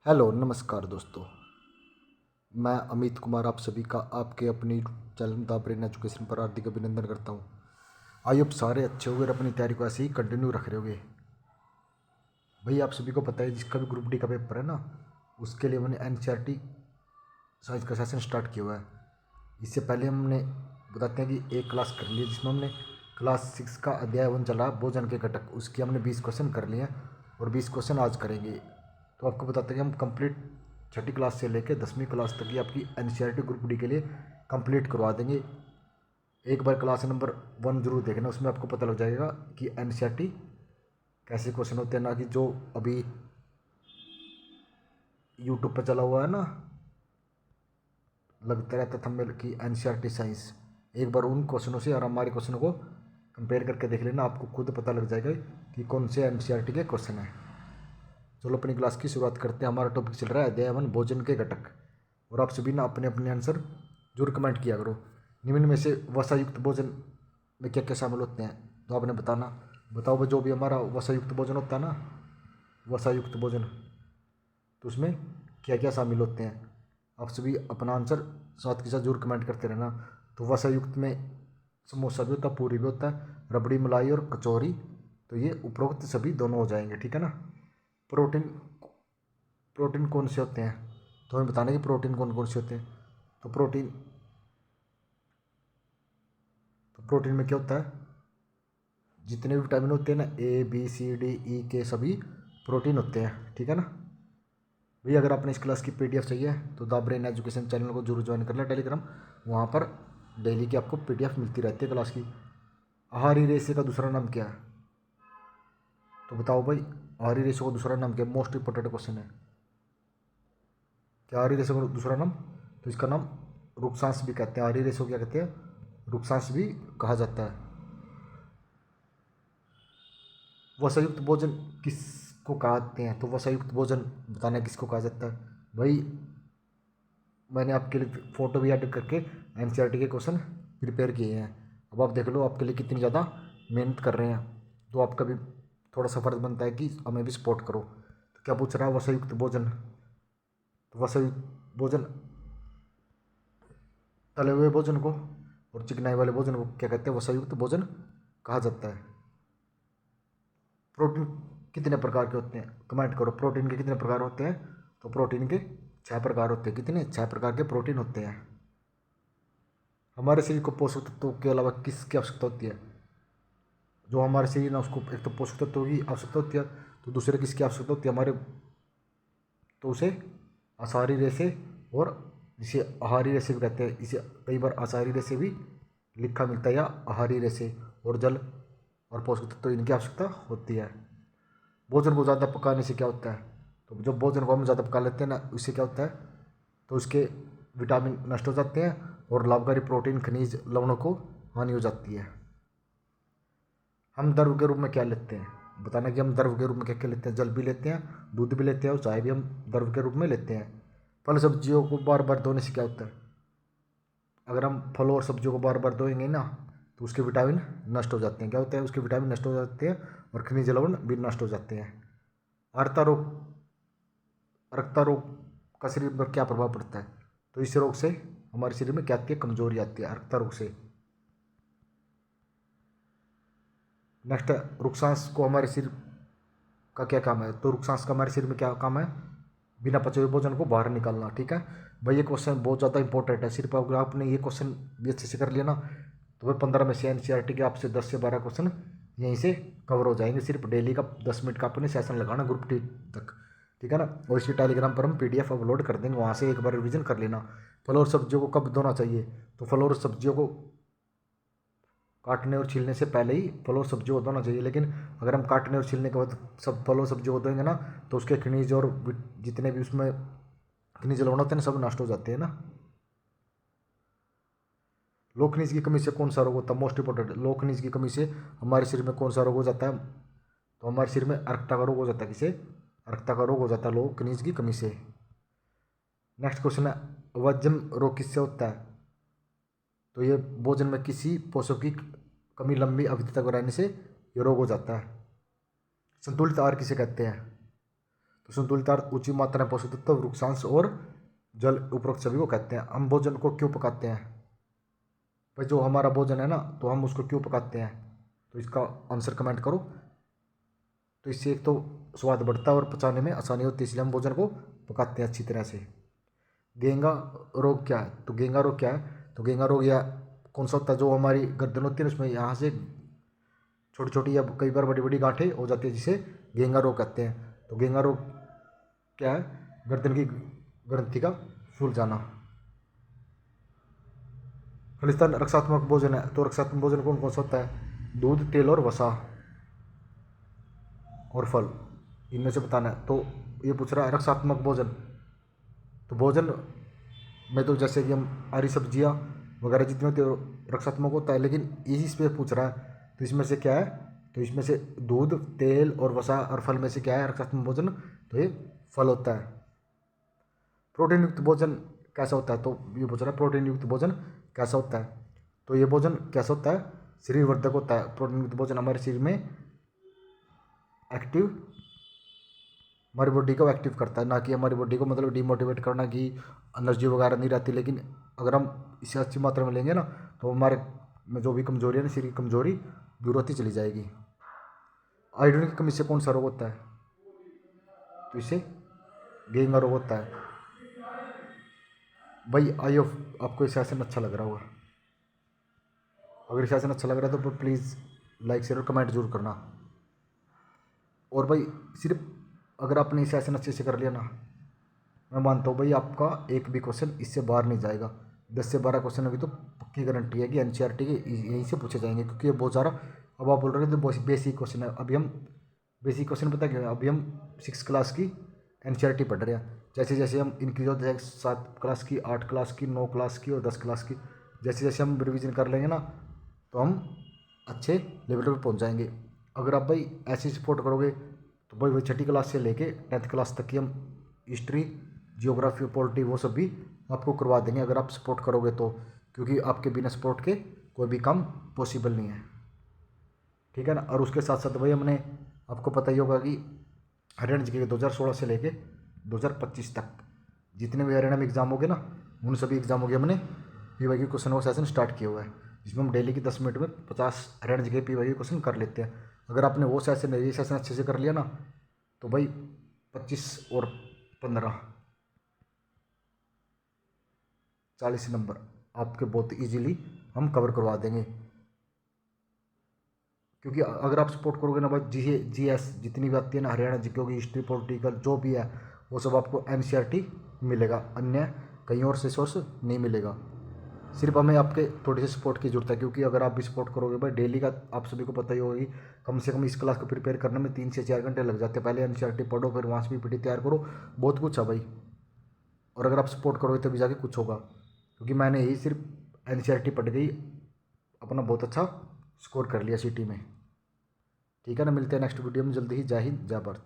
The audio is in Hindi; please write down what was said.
हेलो नमस्कार दोस्तों। मैं अमित कुमार आप सभी का आपके अपनी चैनल द ब्रेन एजुकेशन पर हार्दिक अभिनंदन करता हूँ। आइए आप सारे अच्छे हो गए, अपनी तैयारी को ऐसे ही कंटिन्यू रख रहे होगे। भाई आप सभी को पता है जिसका भी ग्रुप डी का पेपर है ना, उसके लिए मैंने एनसीईआरटी साइंस का सेशन स्टार्ट किया हुआ है। इससे पहले हमने बताते हैं कि एक क्लास कर ली है जिसमें हमने क्लास 6 का अध्याय 1 चला भोजन के घटक, उसकी हमने 20 क्वेश्चन कर लिए हैं और 20 क्वेश्चन आज करेंगे। तो आपको बताते हैं कि हम कंप्लीट छठी क्लास से लेकर 10वीं क्लास तक की आपकी एनसीईआरटी ग्रुप डी के लिए कंप्लीट करवा देंगे। एक बार क्लास नंबर 1 जरूर देखना, उसमें आपको पता लग जाएगा कि एनसीईआरटी कैसे क्वेश्चन होते हैं, ना कि जो अभी यूट्यूब पर चला हुआ है ना, लगता रहता थंबनेल की एनसीईआरटी साइंस। एक बार उन क्वेश्चनों से और हमारे क्वेश्चनों को कंपेयर करके देख लेना, आपको खुद पता लग जाएगा कि कौन से एनसीईआरटी के क्वेश्चन हैं। चलो अपनी क्लास की शुरुआत करते हैं। हमारा टॉपिक चल रहा है अध्याय 1 भोजन के घटक, और आप सभी ना अपने अपने आंसर जरूर कमेंट किया करो। निम्न में से वसायुक्त भोजन में क्या क्या शामिल होते हैं तो आपने बताना। बताओ भाई, जो भी हमारा वसायुक्त भोजन होता है ना, वसायुक्त भोजन, तो उसमें क्या क्या शामिल होते हैं। आप सभी अपना आंसर साथ के साथ जरूर कमेंट करते रहना। तो वसायुक्त में समोसा भी होता है, पूरी भी होता है, रबड़ी मलाई और कचौरी, तो ये उपरोक्त सभी दोनों हो जाएंगे, ठीक है ना। प्रोटीन प्रोटीन कौन से होते हैं तो हमें बताना कि प्रोटीन कौन कौन से होते हैं। तो प्रोटीन में क्या होता है, जितने भी विटामिन होते हैं ना, A B C D E के सभी प्रोटीन होते हैं, ठीक है ना। भैया अगर आपने इस क्लास की पीडीएफ चाहिए तो द ब्रेन एजुकेशन चैनल को जरूर ज्वाइन कर लें टेलीग्राम, वहाँ पर डेली की आपको पीडीएफ मिलती रहती है क्लास की। आहारी रेशे का दूसरा नाम क्या है तो बताओ भाई, आहारी रेशे का दूसरा नाम क्या है, मोस्ट इंपॉर्टेंट क्वेश्चन है। क्या आहारी रेशे का दूसरा नाम, तो इसका नाम रुक्षांश भी कहते हैं। आहारी रेशे को क्या कहते हैं, रुक्षांश भी कहा जाता है। वसायुक्त भोजन किसको कहते हैं तो वसायुक्त भोजन बताना किसको कहा जाता है। भाई मैंने आपके लिए फ़ोटो भी ऐड करके एनसीईआरटी के क्वेश्चन प्रिपेयर किए हैं। अब आप देख लो आपके लिए कितनी ज़्यादा मेहनत कर रहे हैं, तो आपका भी थोड़ा सा फर्ज बनता है कि हमें भी सपोर्ट करो। तो क्या पूछ रहा है, वसायुक्त भोजन, तो वसायुक्त भोजन तले हुए भोजन को और चिकनाई वाले भोजन को क्या कहते हैं, वसायुक्त भोजन कहा जाता है। प्रोटीन कितने प्रकार के होते हैं कमेंट करो, प्रोटीन के कितने प्रकार होते हैं तो प्रोटीन के 6 प्रकार होते हैं। कितने, 6 प्रकार के प्रोटीन होते हैं। हमारे शरीर को पोषक तत्वों के अलावा किसकी आवश्यकता होती है, जो हमारे शरीर ना उसको एक तो पोषक तत्वों की आवश्यकता होती है, तो दूसरे किसकी आवश्यकता होती है हमारे, तो उसे आहारी रेशे, और जिसे आहारी रेशे भी कहते हैं, इसे कई बार आहारी रेशे भी लिखा मिलता है, या आहारी रेशे, और जल और पोषक तत्व इनकी आवश्यकता होती है। भोजन को ज़्यादा पकाने से क्या होता है, तो जब भोजन को हम ज़्यादा पका लेते हैं ना, उससे क्या होता है, तो उसके विटामिन नष्ट हो जाते हैं और लाभकारी प्रोटीन खनिज लवणों को हानि हो जाती है। हम द्रव के रूप में क्या लेते हैं, बताना कि हम द्रव के रूप में क्या क्या लेते हैं। जल भी लेते हैं, दूध भी लेते हैं, और चाय भी हम द्रव के रूप में लेते हैं। फल सब्जियों को बार बार धोने से क्या होता है, अगर हम फलों और सब्जियों को बार बार धोएंगे ना, तो उसके विटामिन नष्ट हो जाते हैं। क्या होता है, उसके विटामिन नष्ट हो जाते हैं और खनिज लवण भी नष्ट हो जाते हैं। अर्ता रोग, रक्ता रोग का शरीर पर क्या प्रभाव पड़ता है, तो इस रोग से हमारे शरीर में क्या आती है, कमजोरी आती है रक्ता रोग से। नेक्स्ट है रुक्षांश को हमारे शरीर का क्या काम है, तो रुक्षांश का हमारे शरीर में क्या काम है, बिना पचे हुए भोजन को बाहर निकालना, ठीक है। भाई ये क्वेश्चन बहुत ज़्यादा इंपॉर्टेंट है, सिर्फ अगर आपने ये क्वेश्चन भी अच्छे से कर लिया ना, तो भाई 15 में से एनसीईआरटी के आपसे 10 से 12 क्वेश्चन यहीं से कवर हो जाएंगे। सिर्फ डेली का 10 मिनट का अपने सेशन लगाना ग्रुप टी तक, ठीक है ना। और इसी टेलीग्राम पर हम पीडीएफ अपलोड कर देंगे, वहाँ से एक बार रिवीजन कर लेना। फल और सब्जियों को कब धोना चाहिए, तो फल और सब्जियों को काटने और छीलने से पहले ही फल और सब्जियों को धोना चाहिए। लेकिन अगर हम काटने और छीलने के बाद सब फल और सब्जियों को धोएंगे ना, तो उसके खनिज और जितने भी उसमें खनिज लवण होते हैं ना, सब नष्ट हो जाते हैं ना। लो खनिज की कमी से कौन सा रोग होता है, मोस्ट इंपॉर्टेंट, लो खनिज की कमी से हमारे शरीर में कौन सा रोग हो जाता है, तो हमारे शरीर में अर्कता का रोग हो जाता है। किसे, अर्कता का रोग हो जाता है लो खनिज की कमी से। नेक्स्ट क्वेश्चन है वजन रोग किससे होता है, तो ये भोजन में किसी पोषक की कमी लंबी अवधि तक रहने से ये रोग हो जाता है। संतुलित आहार किसे कहते हैं, तो संतुलित आहार उच्च मात्रा में पोषक तत्व, वृक्षांश और जल उपरोक्त सभी को कहते हैं। हम भोजन को क्यों पकाते हैं भाई? जो हमारा भोजन है ना, तो हम उसको क्यों पकाते हैं? तो इसका आंसर कमेंट करो। तो इससे एक तो स्वाद बढ़ता है और पचाने में आसानी होती है, इसलिए हम भोजन को पकाते हैं अच्छी तरह से। घेंगा रोग क्या है? तो घेंगा रोग क्या है? तो घेंगा रोग या कौन सा होता है? जो हमारी गर्दन होती है उसमें यहाँ से छोटी छोटी या कई बार बड़ी बड़ी गांठें हो जाती है, जिसे घेंगा रोग कहते हैं। तो घेंगा रोग क्या है? गर्दन की ग्रंथि का फूल जाना। खलिस्तान रक्षात्मक भोजन है। तो रक्षात्मक भोजन कौन कौन सा होता है? दूध, तेल और वसा और फल, इनमें से बताना है। तो ये पूछ रहा है रक्षात्मक भोजन। तो भोजन में तो जैसे कि हम हरी सब्जियाँ वगैरह जितने होते हैं रक्षात्मक होता है, लेकिन इस पे पूछ रहा है तो इसमें से क्या है? तो इसमें से दूध, तेल और वसा और फल में से क्या है रक्षात्मक भोजन? तो ये फल होता है। प्रोटीन युक्त भोजन कैसा होता है? तो ये पूछ रहा है प्रोटीन युक्त भोजन कैसा होता है? तो ये भोजन कैसा होता है? शरीर वर्धक होता है। प्रोटीन युक्त भोजन हमारे शरीर में एक्टिव, हमारी बॉडी को एक्टिव करता है, ना कि हमारी बॉडी को मतलब डिमोटिवेट करना कि एनर्जी वगैरह नहीं रहती। लेकिन अगर हम इसे अच्छी मात्रा में लेंगे ना, तो हमारे में जो भी कमजोरी है ना, शरीर की कमजोरी दूर होती चली जाएगी। आयोडीन की कमी से कौन सा रोग होता है? तो इससे घेंगा रोग होता है। भाई आई होप आपको ये सेशन अच्छा लग रहा होगा। अगर ये सेशन अच्छा लग रहा है तो प्लीज़ लाइक शेयर और कमेंट जरूर करना। और भाई सिर्फ अगर आपने ये सेशन अच्छे से कर लिया ना, मैं मानता हूँ भाई आपका एक भी क्वेश्चन इससे बाहर नहीं जाएगा। 10 से 12 क्वेश्चन अभी तो पक्की गारंटी है कि एनसीईआरटी के यहीं से पूछे जाएंगे, क्योंकि ये बहुत सारा, अब आप बोल रहे हैं तो बेसिक क्वेश्चन है। अभी हम बेसिक क्वेश्चन पता क्या है? अभी हम 6 क्लास की एनसीईआरटी पढ़ रहे हैं। जैसे जैसे हम इंक्रीज होते हैं 7 क्लास की, 8 क्लास की, 9 क्लास की और 10 क्लास की, जैसे जैसे हम रिविजन कर लेंगे ना, तो हम अच्छे लेवल पर पहुँच जाएंगे। अगर आप भाई ऐसे सपोर्ट करोगे तो भाई वही 6ठी क्लास से लेके 10th क्लास तक की हम हिस्ट्री, जियोग्राफी, पॉलिटी वो सब भी आपको करवा देंगे, अगर आप सपोर्ट करोगे तो। क्योंकि आपके बिना सपोर्ट के कोई भी काम पॉसिबल नहीं है, ठीक है ना। और उसके साथ साथ भाई हमने, आपको पता ही होगा कि हरियाणा जी के 2016 से लेके 2025 तक जितने भी हरियाणा में एग्जाम हो गए ना, उन सभी एग्जामों के हमने पीवाई के क्वेश्चन का सेशन स्टार्ट किया हुआ है, जिसमें हम डेली की 10 मिनट में 50 हरियाणा जी के पीवाई के क्वेश्चन कर लेते हैं। अगर आपने वो सेशन, ये सेशन अच्छे से कर लिया ना, तो भाई 25 और 15 40 नंबर आपके बहुत इजीली हम कवर करवा देंगे। क्योंकि अगर आप सपोर्ट करोगे ना भाई, जीएस जितनी भी आती है ना हरियाणा जी की, हिस्ट्री, पॉलिटिकल जो भी है, वो सब आपको एनसीईआरटी मिलेगा, अन्य कहीं और से सोर्स नहीं मिलेगा। सिर्फ हमें आपके थोड़ी सी सपोर्ट की जरूरत है, क्योंकि अगर आप भी सपोर्ट करोगे भाई, डेली का आप सभी को पता ही होगी, कम से कम इस क्लास को प्रिपेयर करने में 3 से 4 घंटे लग जाते हैं। पहले एनसीईआरटी पढ़ो, फिर वहाँ से भी पीटी तैयार करो, बहुत कुछ है भाई। और अगर आप सपोर्ट करोगे तभी जाके कुछ होगा, क्योंकि मैंने यही सिर्फ एनसीईआरटी पढ़ गई अपना बहुत अच्छा स्कोर कर लिया सिटी में, ठीक है ना। मिलते हैं नेक्स्ट वीडियो में जल्दी ही। जय हिंद, जय भारत।